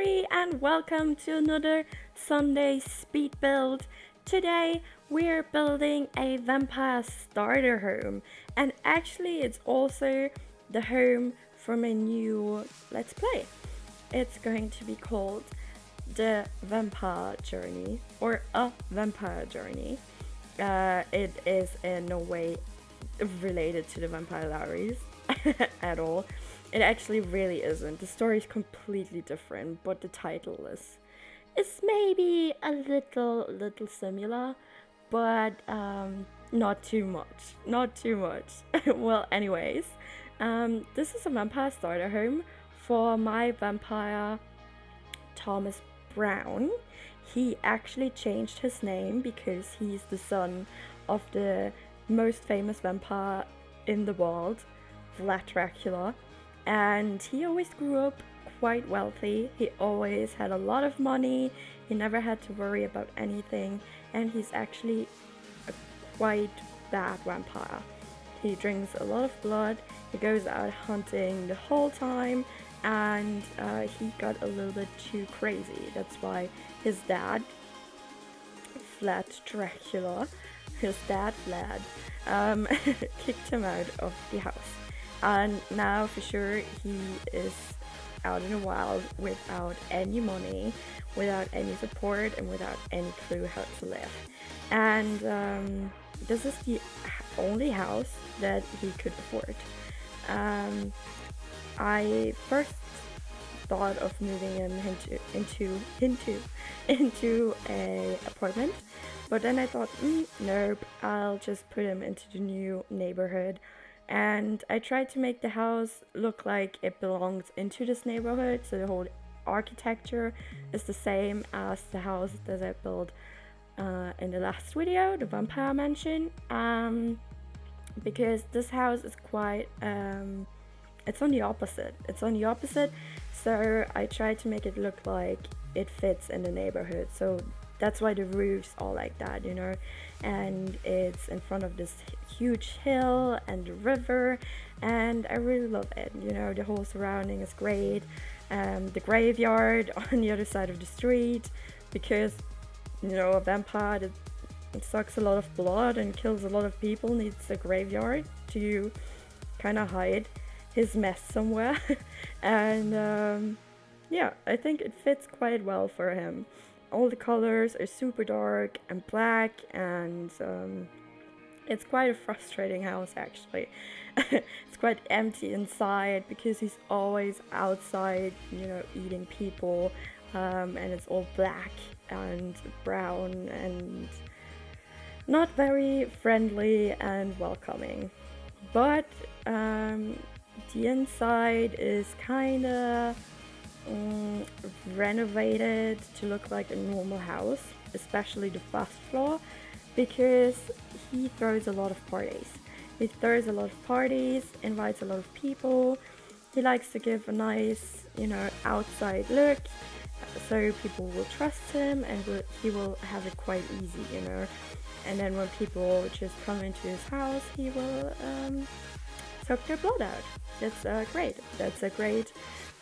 Berry and welcome to another Sunday speed build. Today we're building a vampire starter home, and actually it's also the home from a new Let's Play. It's going to be called the Vampire Journey or a Vampire Journey. It is in no way related to the Vampire Diaries at all. It actually really isn't. The story is completely different, but the title is maybe a little similar, but not too much. Not too much. Well, anyways, this is a vampire starter home for my vampire Thomas Brown. He actually changed his name because he's the son of the most famous vampire in the world, Vlad Dracula, and he always grew up quite wealthy. He always had a lot of money. He never had to worry about anything, and he's actually a quite bad vampire. He drinks a lot of blood. He goes out hunting the whole time, and he got a little bit too crazy. That's why his dad, Vlad Dracula, his dad Vlad, kicked him out of the house. And now for sure he is out in the wild without any money, without any support, and without any clue how to live. And this is the only house that he could afford. I first thought of moving him into a apartment, but then I thought, nope, I'll just put him into the new neighborhood. And I tried to make the house look like it belongs into this neighborhood, so the whole architecture is the same as the house that I built in the last video, the vampire mansion, because this house is quite it's on the opposite. So I tried to make it look like it fits in the neighborhood. So that's why the roof's all like that, you know, and it's in front of this huge hill and the river, and I really love it. You know, the whole surrounding is great. The graveyard on the other side of the street, because, you know, a vampire that sucks a lot of blood and kills a lot of people needs a graveyard to kind of hide his mess somewhere. And yeah, I think it fits quite well for him. All the colors are super dark and black, and it's quite a frustrating house actually. It's quite empty inside because he's always outside, you know, eating people, and it's all black and brown and not very friendly and welcoming. But the inside is kind of renovated to look like a normal house, especially the first floor, because he throws a lot of parties. Invites a lot of people. He likes to give a nice, you know, outside look, so people will trust him, and he will have it quite easy, you know. And then when people just come into his house, he will suck their blood out. That's great. That's a great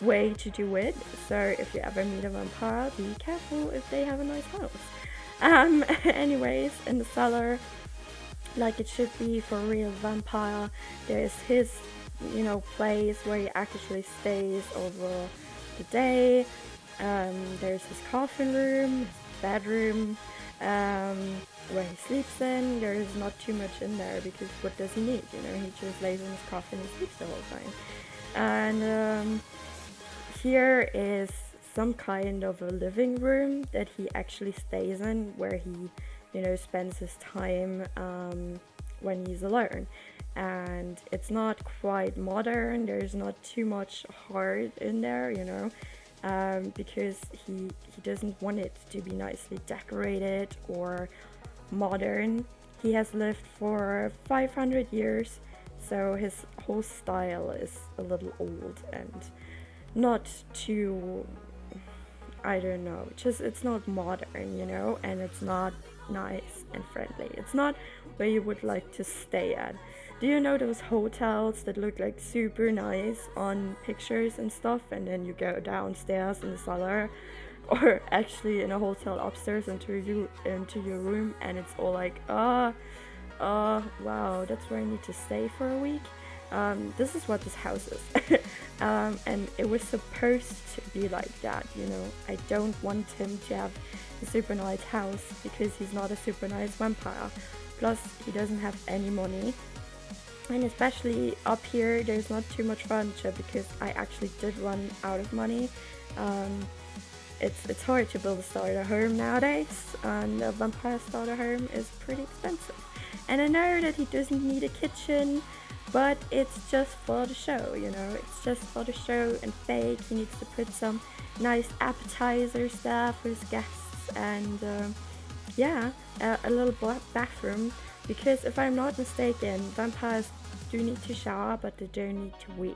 way to do it. So if you ever meet a vampire, be careful if they have a nice house. Anyways, in the cellar, like it should be for a real vampire, there's his, you know, place where he actually stays over the day. There's his coffin room, his bedroom, where he sleeps in. There is not too much in there because what does he need? You know, he just lays in his coffin and sleeps the whole time. And here is some kind of a living room that he actually stays in, where he, you know, spends his time when he's alone. And it's not quite modern. There's not too much heart in there, you know, because he doesn't want it to be nicely decorated or modern. He has lived for 500 years, so his whole style is a little old and not too, I don't know, just it's not modern, you know, and it's not nice and friendly. It's not where you would like to stay at. Do you know those hotels that look like super nice on pictures and stuff, and then you go downstairs in the cellar, or actually in a hotel upstairs into your room, and it's all like, wow, that's where I need to stay for a week. This is what this house is. And it was supposed to be like that, you know. I don't want him to have a super nice house because he's not a super nice vampire. Plus, he doesn't have any money. And especially up here, there's not too much furniture because I actually did run out of money. It's hard to build a starter home nowadays, and a vampire starter home is pretty expensive. And I know that he doesn't need a kitchen, but it's just for the show, you know. It's just for the show and fake. He needs to put some nice appetizers there for his guests, and yeah, a little bathroom. Because if I'm not mistaken, vampires do need to shower, but they don't need to wee.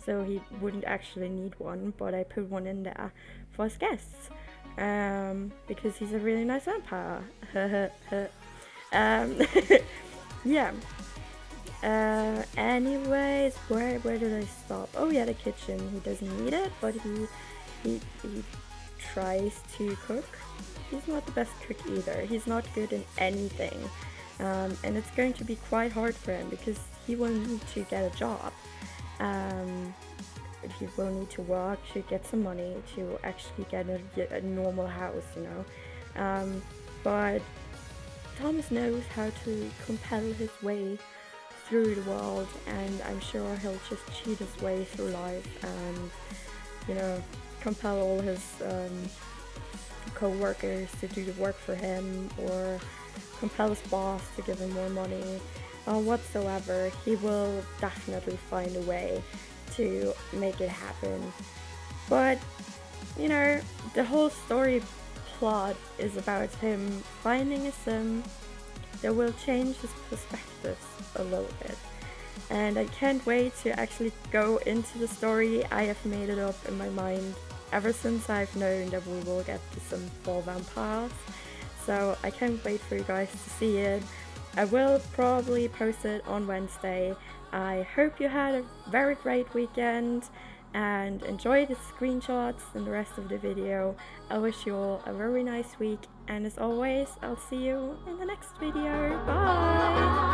So he wouldn't actually need one, but I put one in there for his guests. Because he's a really nice vampire. Yeah. Anyways, where did I stop? Oh yeah, the kitchen. He doesn't need it, but he tries to cook. He's not the best cook either. He's not good in anything. And it's going to be quite hard for him because he will need to get a job. He will need to work to get some money to actually get a normal house, you know. But Thomas knows how to compel his way through the world, and I'm sure he'll just cheat his way through life and, you know, compel all his co-workers to do the work for him, or compel his boss to give him more money, or whatsoever. He will definitely find a way to make it happen. But, you know, the whole story plot is about him finding a sim that will change his perspectives a little bit. And I can't wait to actually go into the story. I have made it up in my mind ever since I've known that we will get to some fall vampires. So I can't wait for you guys to see it. I will probably post it on Wednesday. I hope you had a very great weekend and enjoy the screenshots and the rest of the video. I wish you all a very nice week, and as always, I'll see you in the next video. Bye!